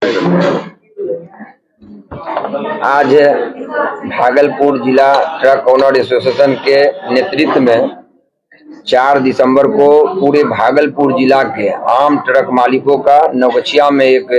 आज भागलपुर जिला truck owner association के नेतृत्व में 4 दिसंबर को पूरे भागलपुर जिला के आम ट्रक मालिकों का नवगछिया में एक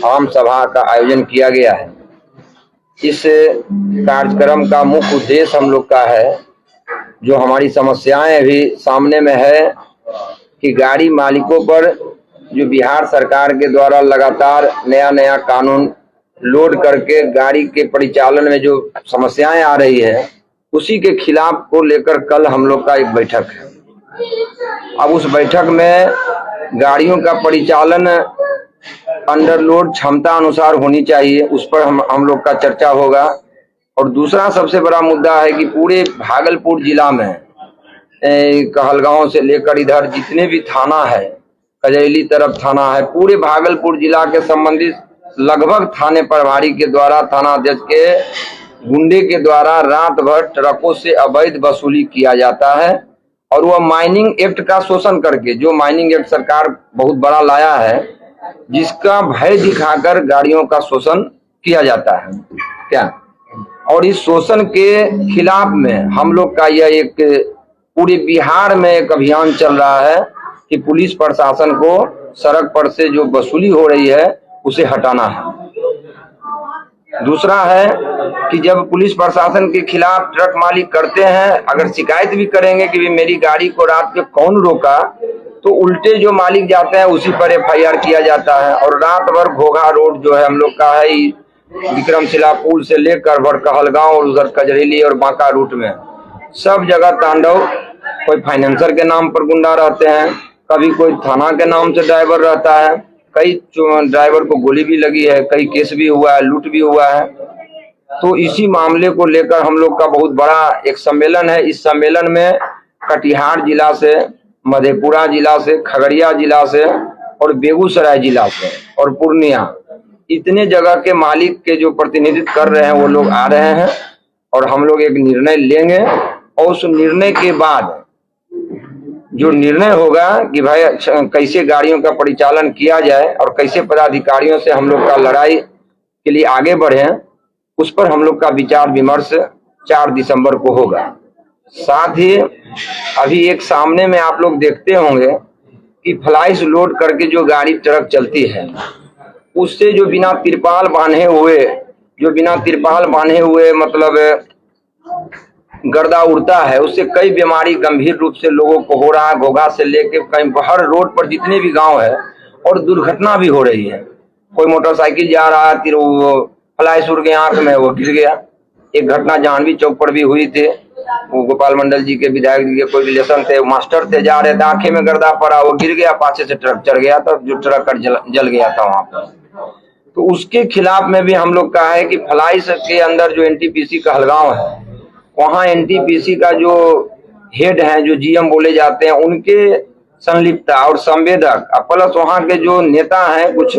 आम सभा का आयोजन किया गया है। इस कार्यक्रम का मुख्य उद्देश्य हम लोग का है, जो हमारी समस्याएं अभी सामने में है कि गाड़ी मालिकों पर जो बिहार सरकार के द्वारा लगातार नया कानून लोड करके गाड़ी के परिचालन में जो समस्याएं आ रही है, उसी के खिलाफ को लेकर कल हम लोग का एक बैठक है। अब उस बैठक में गाड़ियों का परिचालन अंडरलोड क्षमता अनुसार होनी चाहिए, उस पर हम लोग का चर्चा होगा। और दूसरा सबसे बड़ा मुद्दा है कि पूरे भागलपुर जिला में कहलगांव से लेकर इधर जितने भी थाना है, कजैली तरफ थाना है, पूरे भागलपुर जिला के संबंधित लगभग थाने प्रभारी के द्वारा, थाना अध्यक्ष के गुंडे के द्वारा रात भर ट्रकों से अवैध वसूली किया जाता है। और वह माइनिंग एक्ट का शोषण करके, जो माइनिंग एक्ट सरकार बहुत बड़ा लाया है, जिसका भय दिखाकर गाड़ियों का शोषण किया जाता है क्या। और इस शोषण के खिलाफ में हम लोग का यह एक पूरे बिहार में एक अभियान चल रहा है कि पुलिस प्रशासन को सड़क पर से जो वसूली हो रही है उसे हटाना है। दूसरा है कि जब पुलिस प्रशासन के खिलाफ ट्रक मालिक करते हैं, अगर शिकायत भी करेंगे कि मेरी गाड़ी को रात के कौन रोका, तो उल्टे जो मालिक जाते हैं उसी पर FIR किया जाता है। और रात भर घोघा रोड जो है हम लोग का है, विक्रमशिला पुल से लेकर कहलगांव और उधर कजरेली और बांका रूट में सब जगह तांडव। कोई फाइनेंसर के नाम पर गुंडा रहते हैं, कभी कोई थाना के नाम से ड्राइवर रहता है, कई ड्राइवर को गोली भी लगी है, कई केस भी हुआ है, लूट भी हुआ है। तो इसी मामले को लेकर हम लोग का बहुत बड़ा एक सम्मेलन है। इस सम्मेलन में कटिहार जिला से, मधेपुरा जिला से, खगड़िया जिला से और बेगूसराय जिला से और पूर्णिया, इतने जगह के मालिक के जो प्रतिनिधित्व कर रहे हैं वो लोग आ रहे हैं। और हम लोग एक निर्णय लेंगे और उस निर्णय के बाद जो निर्णय होगा कि भाई कैसे गाड़ियों का परिचालन किया जाए और कैसे पदाधिकारियों से हम लोग का लड़ाई के लिए आगे बढ़े, उस पर हम लोग का विचार विमर्श 4 दिसंबर को होगा। साथ ही अभी एक सामने में आप लोग देखते होंगे कि फ्लाइस लोड करके जो गाड़ी ट्रक चलती है, उससे जो बिना तिरपाल बांधे हुए मतलब गर्दा उड़ता है, उससे कई बीमारी गंभीर रूप से लोगों को हो रहा है। घोघा से लेके कहीं हर रोड पर जितने भी गांव है, और दुर्घटना भी हो रही है। कोई मोटरसाइकिल जा रहा है, फिर वो फ्लाइस उड़ के आंख में वो गिर गया। एक घटना जाह्नवी चौक पर भी हुई थी, वो गोपाल मंडल जी के विधायक जी के कोई रिलेशन थे, मास्टर थे, जा रहे थे, आंखें में गर्दा पड़ा, वो गिर गया, पाछे से ट्रक चढ़ गया था, जो ट्रक जल गया था वहां पर। तो उसके खिलाफ में भी हम लोग का है कि फ्लाइस के अंदर जो NTPC कहलगांव है, वहाँ NTPC का जो हेड है, जो GM बोले जाते हैं, उनके संलिप्तता और संवेदक प्लस वहाँ के जो नेता हैं कुछ,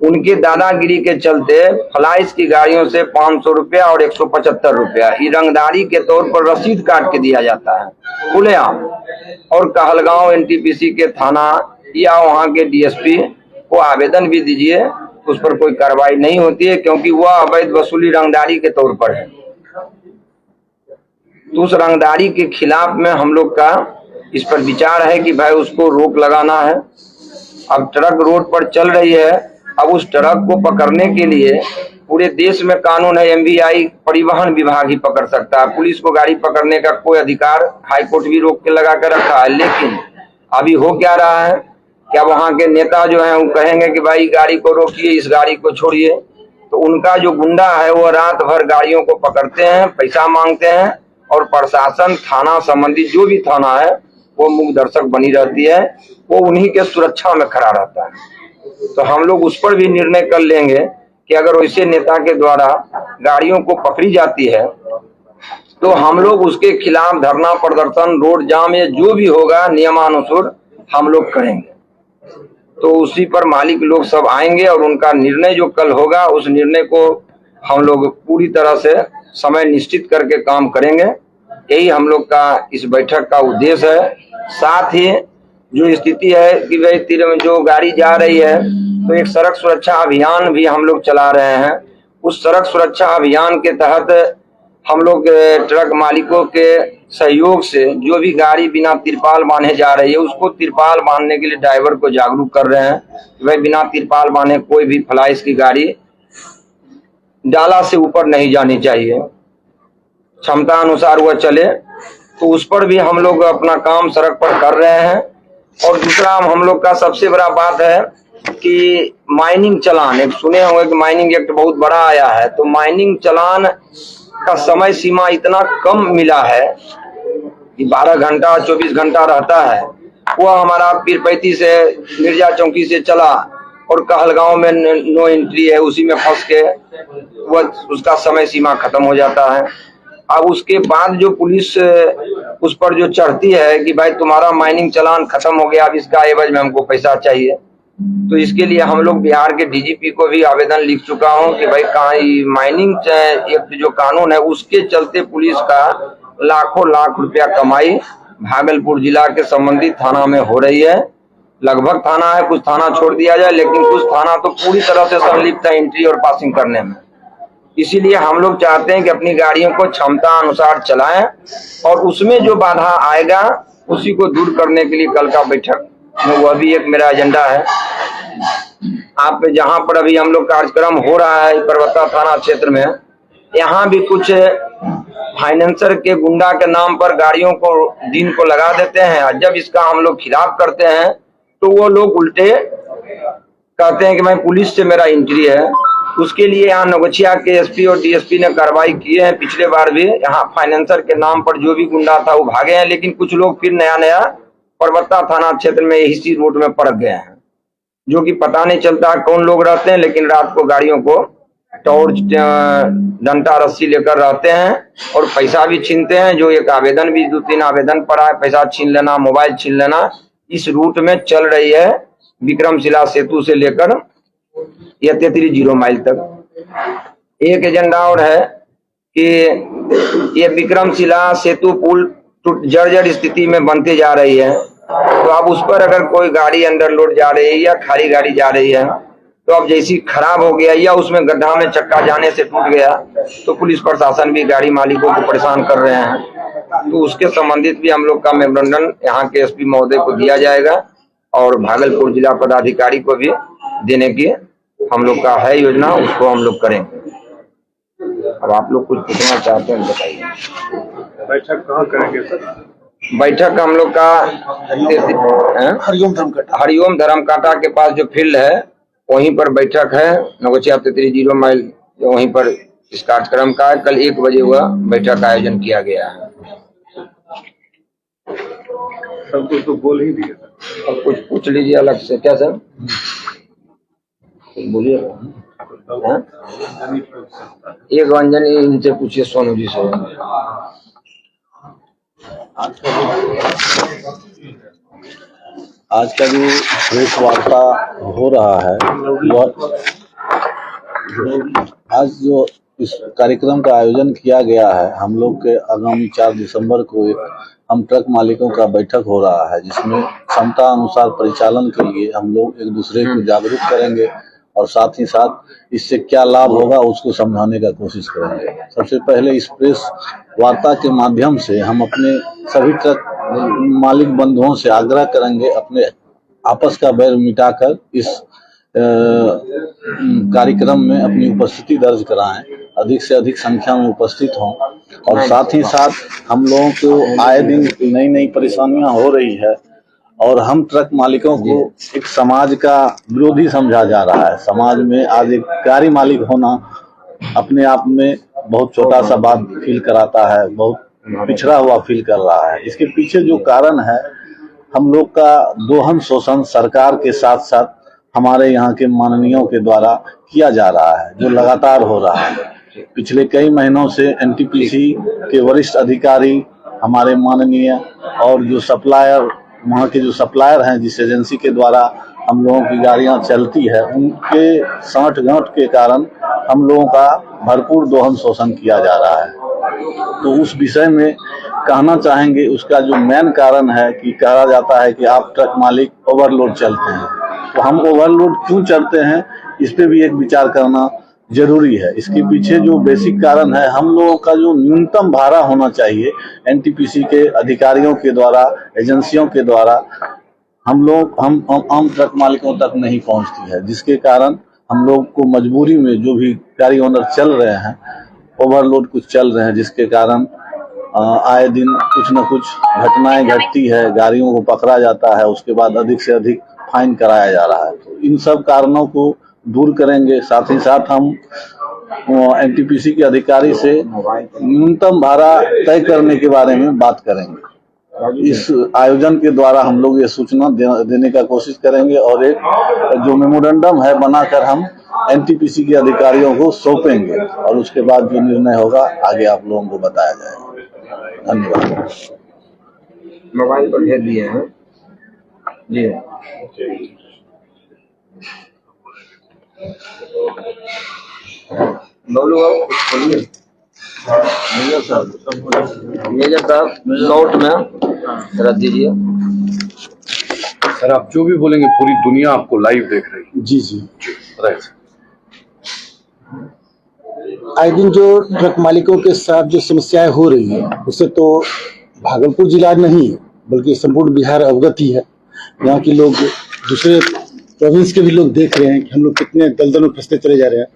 उनके दादागिरी के चलते फ्लाइस की गाड़ियों से 500 रुपया और 175 रुपया ये रंगदारी के तौर पर रसीद काट के दिया जाता है खुलेआम। और कहलगांव NTPC के थाना या वहाँ के DSP को आवेदन भी दीजिए, उस पर कोई कार्रवाई नहीं होती है, क्योंकि वह अवैध वसूली रंगदारी के तौर पर है। तो उस रंगदारी के खिलाफ में हम लोग का इस पर विचार है कि भाई उसको रोक लगाना है। अब ट्रक रोड पर चल रही है, अब उस ट्रक को पकड़ने के लिए पूरे देश में कानून है, MVI परिवहन विभाग ही पकड़ सकता है। पुलिस को गाड़ी पकड़ने का कोई अधिकार हाईकोर्ट भी रोक के लगा कर रखा है। लेकिन अभी हो क्या रहा है, क्या वहाँ के नेता जो है वो कहेंगे कि भाई गाड़ी को रोकिए, इस गाड़ी को छोड़िए, तो उनका जो गुंडा है वो रात भर गाड़ियों को पकड़ते हैं, पैसा मांगते हैं, और प्रशासन थाना संबंधित जो भी थाना है वो मुख्य दर्शक बनी रहती है, वो उन्हीं के सुरक्षा में खड़ा रहता है। तो हम लोग उस पर भी निर्णय कर लेंगे कि अगर वैसे नेता के द्वारा गाड़ियों को पकड़ी जाती है तो हम लोग उसके खिलाफ धरना प्रदर्शन, रोड जाम या जो भी होगा नियमानुसार हम लोग करेंगे। तो उसी पर मालिक लोग सब आएंगे और उनका निर्णय जो कल होगा, उस निर्णय को हम लोग पूरी तरह से समय निश्चित करके काम करेंगे। यही हम लोग का इस बैठक का उद्देश्य है। साथ ही जो स्थिति है कि भाई जो गाड़ी जा रही है तो एक सड़क सुरक्षा अभियान भी हम लोग चला रहे हैं। उस सड़क सुरक्षा अभियान के तहत हम लोग ट्रक मालिकों के सहयोग से जो भी गाड़ी बिना तिरपाल बांधे जा रही है उसको तिरपाल बांधने के लिए ड्राइवर को जागरूक कर रहे हैं कि भाई बिना तिरपाल बांधे कोई भी फ्लाइस की गाड़ी डाला से ऊपर नहीं जानी चाहिए, क्षमता अनुसार वह चले। तो उस पर भी हम लोग अपना काम सड़क पर कर रहे हैं। और दूसरा हम लोग का सबसे बड़ा बात है कि माइनिंग चालान, एक सुने होंगे कि माइनिंग एक्ट बहुत बड़ा आया है, तो माइनिंग चालान का समय सीमा इतना कम मिला है कि 12 घंटा 24 घंटा रहता है। वह हमारा पीरपैती से मिर्जा चौकी से चला और कहलगांव में नो एंट्री है, उसी में फंस के वह उसका समय सीमा खत्म हो जाता है। अब उसके बाद जो पुलिस उस पर जो चढ़ती है कि भाई तुम्हारा माइनिंग चालान खत्म हो गया, अब इसका एवज में हमको पैसा चाहिए, तो इसके लिए हम लोग बिहार के डीजीपी को भी आवेदन लिख चुका हूं कि भाई कहाँ माइनिंग एक्ट जो कानून है उसके चलते पुलिस का लाखों लाख रुपया कमाई भागलपुर जिला के संबंधित थाना में हो रही है। लगभग थाना है, कुछ थाना छोड़ दिया जाए, लेकिन कुछ थाना तो पूरी तरह से संलिप्त है एंट्री और पासिंग करने में। इसीलिए हम लोग चाहते हैं कि अपनी गाड़ियों को क्षमता अनुसार चलाएं और उसमें जो बाधा आएगा उसी को दूर करने के लिए कल का बैठक में वह भी एक मेरा एजेंडा है। आप जहां पर अभी हम लोग कार्यक्रम हो रहा है परबत्ता थाना क्षेत्र में, यहाँ भी कुछ फाइनेंसर के गुंडा के नाम पर गाड़ियों को दिन को लगा देते हैं और जब इसका हम लोग खिलाफ करते हैं तो वो लोग उल्टे कहते हैं कि मैं पुलिस से मेरा एंट्री है। उसके लिए यहाँ नवगछिया के एसपी और डीएसपी ने कार्रवाई किए हैं। पिछले बार भी यहाँ फाइनेंसर के नाम पर जो भी गुंडा था वो भागे हैं, लेकिन कुछ लोग फिर नया परबत्ता थाना क्षेत्र में इसी रूट में पड़ गए हैं, जो कि पता नहीं चलता कौन लोग रहते हैं, लेकिन रात को गाड़ियों को टॉर्च डंडा रस्सी लेकर रहते हैं और पैसा भी छीनते हैं। जो एक आवेदन भी 2-3 आवेदन पड़ा है, पैसा छीन लेना, मोबाइल छीन लेना, इस रूट में चल रही है विक्रमशिला सेतु से लेकर या 33 माइल तक। एक एजेंडा और है कि ये विक्रमशिला सेतु पुल जर्जर स्थिति में बनती जा रही है, तो अब उस पर अगर कोई गाड़ी अंडरलोड जा रही है या खाली गाड़ी जा रही है तो अब जैसी खराब हो गया या उसमें गड्ढा में चक्का जाने से टूट गया तो पुलिस प्रशासन भी गाड़ी मालिकों को परेशान कर रहे हैं। तो उसके संबंधित भी हम लोग का मेमोरेंडम यहाँ के एसपी महोदय को दिया जाएगा और भागलपुर जिला पदाधिकारी को भी देने की हम लोग का है योजना, उसको हम लोग करेंगे। अब आप लोग कुछ पूछना चाहते हैं बताइए। बैठक कहाँ करेंगे सर? बैठक हम लोग का हरिओम धर्मकांटा के पास जो फील्ड है वहीं पर बैठक है, नवगछिया 33 माइल, वहीं पर इस कार्यक्रम का है। कल 1 बजे हुआ बैठक का आयोजन किया गया है। सब कुछ तो बोल ही दिए सर, अब कुछ पूछ लीजिए अलग से। क्या सर बोलिए? एक अंजनी इनसे पूछिए, सोनू जी से। आज का जो प्रेस वार्ता हो रहा है वह आज जो इस कार्यक्रम का आयोजन किया गया है, हम लोग के आगामी 4 दिसंबर को एक हम ट्रक मालिकों का बैठक हो रहा है, जिसमें क्षमता अनुसार परिचालन के लिए हम लोग एक दूसरे को जागरूक करेंगे और साथ ही साथ इससे क्या लाभ होगा उसको समझाने का कोशिश करेंगे। सबसे पहले इस प्रेस वार्ता के माध्यम से हम अपने सभी ट्रक मालिक बंधुओं से आग्रह करेंगे अपने आपस का बैर मिटाकर इस कार्यक्रम में अपनी उपस्थिति दर्ज कराएं, अधिक से अधिक संख्या में उपस्थित हों और साथ ही साथ हम लोगों को आए दिन नई नई परेशानियां हो रही है और हम ट्रक मालिकों को एक समाज का विरोधी समझा जा रहा है। समाज में आज एक गाड़ी मालिक होना अपने आप में बहुत छोटा सा बात फील कराता है, बहुत पिछड़ा हुआ फील कर रहा है। इसके पीछे जो कारण है, हम लोग का दोहन शोषण सरकार के साथ साथ हमारे यहाँ के माननीयों के द्वारा किया जा रहा है, जो लगातार हो रहा है। पिछले कई महीनों से एनटीपीसी के वरिष्ठ अधिकारी, हमारे माननीय और जो सप्लायर, वहाँ के जो सप्लायर हैं जिस एजेंसी के द्वारा हम लोगों की गाड़ियाँ चलती है, उनके सांठ-गांठ के कारण हम लोगों का भरपूर दोहन शोषण किया जा रहा है। तो उस विषय में कहना चाहेंगे, उसका जो मेन कारण है कि कहा जाता है कि आप ट्रक मालिक ओवरलोड चलते हैं। तो हम ओवरलोड क्यों चढ़ते हैं, इस पे भी एक विचार करना जरूरी है। इसके पीछे जो बेसिक कारण है, हम लोगों का जो न्यूनतम भाड़ा होना चाहिए एनटीपीसी के अधिकारियों के द्वारा, एजेंसियों के द्वारा हम आम ट्रक मालिकों तक नहीं पहुंचती है, जिसके कारण हम लोग को मजबूरी में जो भी गाड़ी ओनर चल रहे हैं, ओवरलोड कुछ चल रहे हैं, जिसके कारण आए दिन कुछ न कुछ घटनाएं घटती है, गाड़ियों को पकड़ा जाता है, उसके बाद अधिक से अधिक फाइन कराया जा रहा है। तो इन सब कारणों को दूर करेंगे। साथ ही साथ हम एनटीपीसी के अधिकारी से न्यूनतम भाड़ा तय करने के बारे में बात करेंगे। इस आयोजन के द्वारा हम लोग ये सूचना देने का कोशिश करेंगे और एक जो मेमोरेंडम है बनाकर हम एनटीपीसी के अधिकारियों को सौंपेंगे और उसके बाद जो निर्णय होगा आगे आप लोगों को बताया जाएगा। धन्यवाद। मोबाइल पर भेज दिए हैं जी। बोलो बोलिए। मेजर साहब नोट में रख दीजिए। सर आप जो भी बोलेंगे पूरी दुनिया आपको लाइव देख रही है। जी जी। राइट। आए दिन जो ट्रक मालिकों के साथ जो समस्याएं हो रही है, उससे तो भागलपुर जिला नहीं बल्कि संपूर्ण बिहार अवगत ही है। यहाँ के लोग, दूसरे प्रोविंस के भी लोग देख रहे हैं कि हम लोग कितने दलदल में फंसते चले जा रहे हैं।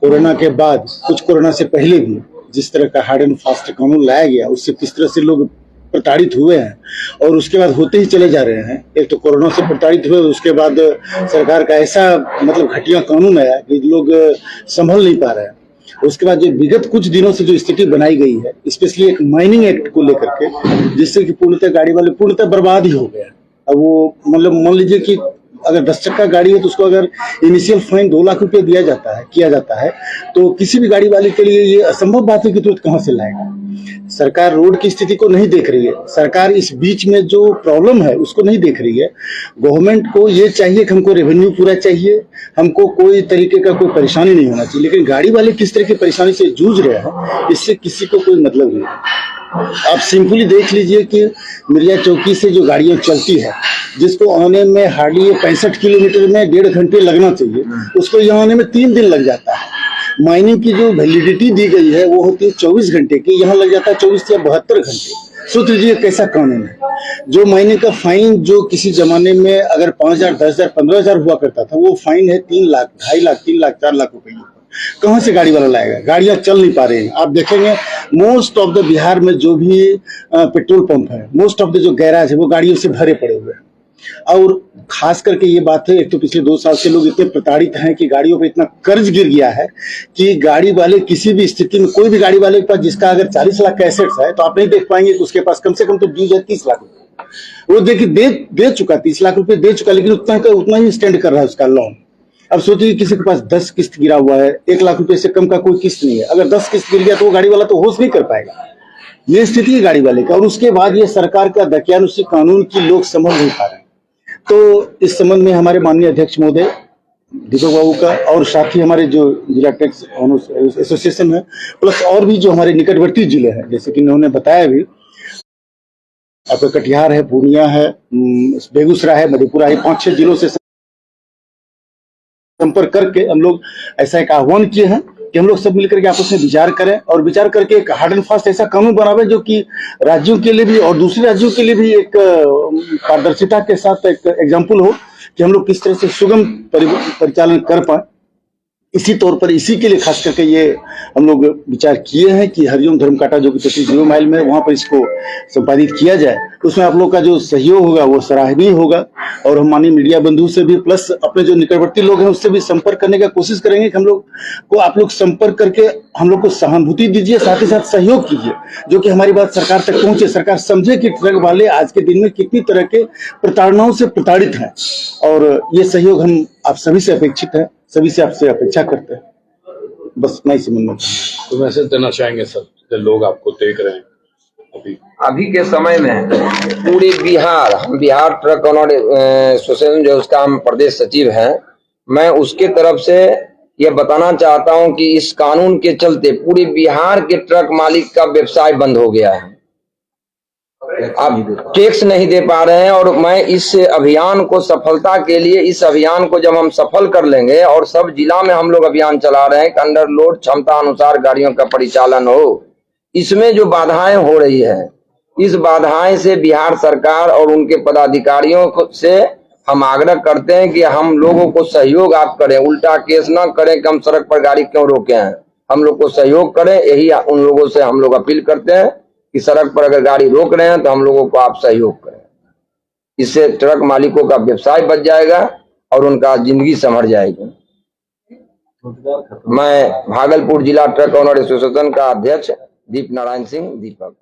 कोरोना के बाद, कुछ कोरोना से पहले भी जिस तरह का हार्ड एंड फास्ट कानून लाया गया, उससे किस तरह से लोग प्रताड़ित हुए हैं और उसके बाद होते ही चले जा रहे हैं। एक तो कोरोना से प्रताड़ित हुए, उसके बाद सरकार का ऐसा मतलब घटिया कानून आया कि लोग संभल नहीं पा रहे हैं। उसके बाद जो विगत कुछ दिनों से जो स्थिति बनाई गई है, स्पेशली एक माइनिंग एक्ट को लेकर के, जिससे कि पूर्णतः गाड़ी वाले पूर्णतः बर्बाद ही हो गए। अब वो मतलब मान लीजिए कि अगर 10 चक्का गाड़ी है तो उसको अगर इनिशियल फाइन 2 लाख रुपए किया जाता है तो किसी भी गाड़ी वाले के लिए ये असंभव बात है कि तुरंत कहां से लाएगा। सरकार रोड की स्थिति को नहीं देख रही है, सरकार इस बीच में जो प्रॉब्लम है उसको नहीं देख रही है। गवर्नमेंट को ये चाहिए कि हमको रेवेन्यू पूरा चाहिए, हमको कोई तरीके का कोई परेशानी नहीं होना चाहिए, लेकिन गाड़ी वाले किस तरह की परेशानी से जूझ रहे हैं इससे किसी को कोई मतलब नहीं है। आप सिंपली देख लीजिए कि मिर्जा चौकी से जो गाड़ियां चलती है, जिसको आने में हार्डली 65 किलोमीटर में 1.5 घंटे लगना चाहिए, उसको यहाँ आने में 3 दिन लग जाता है। माइनिंग की जो वैलिडिटी दी गई है वो होती है 24 घंटे की, यहाँ लग जाता है 24 या 72 घंटे। सोच लीजिए कैसा कानून है। जो माइनिंग का फाइन जो किसी जमाने में अगर 5,000, 10,000, 15,000 हुआ करता था, वो फाइन है 3 लाख, 2.5 लाख, 3 लाख, 4 लाख रुपए। कहाँ से गाड़ी वाला लाएगा? गाड़ियां चल नहीं पा रही हैं। आप देखेंगे मोस्ट ऑफ द बिहार में जो भी पेट्रोल पंप है, मोस्ट ऑफ द जो गैराज है, वो गाड़ियों से भरे पड़े हुए हैं। और खास करके ये बात है, एक तो पिछले 2 साल से लोग इतने प्रताड़ित हैं कि गाड़ियों पे इतना कर्ज गिर गया है कि गाड़ी वाले किसी भी स्थिति में, कोई भी गाड़ी वाले के पास जिसका अगर 40 लाख का एसेट्स है, तो आप नहीं देख पाएंगे कि उसके पास कम से कम तो ड्यूज है 30 लाख रुपए। वो देखिए दे चुका, 30 लाख रुपए दे चुका, लेकिन उतना ही स्टैंड कर रहा है उसका लोन। अब सोचिए किसी के पास 10 किस्त गिरा हुआ है, 1 लाख रुपए से कम का कोई किस्त नहीं है। अगर 10 किस्त गिर गया तो वो गाड़ी वाला तो होश नहीं कर पाएगा। ये स्थिति है गाड़ी वाले का। और उसके बाद ये सरकार का दकियानुसी कानून की लोग समझ नहीं पा रहे हैं। तो इस संबंध में हमारे माननीय अध्यक्ष महोदय दीपक बाबू का और साथ ही हमारे जो जिला टैक्स एसोसिएशन है, प्लस और भी जो हमारे निकटवर्ती जिले हैं, जैसे कि इन्होंने बताया भी, आपका कटिहार है, पूर्णिया है, बेगूसराय है, मधेपुरा है, 5-6 जिलों से संपर्क करके हम लोग ऐसा एक आह्वान किए हैं कि हम लोग सब मिलकर के आपस में विचार करें और विचार करके एक हार्ड एंड फास्ट ऐसा कानून बनावे जो कि राज्यों के लिए भी और दूसरे राज्यों के लिए भी एक पारदर्शिता के साथ एक एग्जाम्पल हो कि हम लोग किस तरह से सुगम परिचालन कर पाए। इसी तौर पर इसी के लिए खास करके ये हम लोग विचार किए हैं कि हरिओम धर्मकाटा जो कि 0 माइल में, वहां पर इसको संपादित किया जाए। उसमें आप लोग का जो सहयोग होगा वो सराहनीय होगा और हम माननीय मीडिया बंधु से भी, प्लस अपने जो निकटवर्ती लोग हैं उससे भी संपर्क करने का कोशिश करेंगे कि हम लोग को, आप लोग संपर्क करके हम लोग को सहानुभूति दीजिए, साथ ही साथ सहयोग कीजिए, जो कि हमारी बात सरकार तक पहुंचे, सरकार समझे कि ट्रक वाले आज के दिन में कितनी तरह के प्रताड़नाओं से प्रताड़ित हैं। और ये सहयोग हम आप सभी से अपेक्षित है, सभी से आपसे अपेक्षा करते हैं। बस मैं इसी मन में तो मैसेज देना चाहेंगे सर, जो लोग आपको देख रहे हैं अभी के समय में पूरे बिहार, हम बिहार ट्रक ओनर एसोसिएशन जो उसका हम प्रदेश सचिव हैं, मैं उसके तरफ से यह बताना चाहता हूं कि इस कानून के चलते पूरे बिहार के ट्रक मालिक का व्यवसाय बंद हो गया है। अब टैक्स नहीं दे पा रहे हैं। और मैं इस अभियान को सफलता के लिए, इस अभियान को जब हम सफल कर लेंगे और सब जिला में हम लोग अभियान चला रहे हैं कि अंडर लोड क्षमता अनुसार गाड़ियों का परिचालन हो, इसमें जो बाधाएं हो रही है, इस बाधाएं से बिहार सरकार और उनके पदाधिकारियों से हम आग्रह करते हैं कि हम लोगों को सहयोग आप करें, उल्टा केस ना करें कि हम सड़क पर गाड़ी क्यों रोके हैं, हम लोग को सहयोग करें। यही उन लोगों से हम लोग अपील करते हैं कि सड़क पर अगर गाड़ी रोक रहे हैं तो हम लोगों को आप सहयोग करें। इससे ट्रक मालिकों का व्यवसाय बच जाएगा और उनका जिंदगी संभर जाएगी। मैं भागलपुर जिला ट्रक ओनर एसोसिएशन का अध्यक्ष दीप नारायण सिंह दीपक।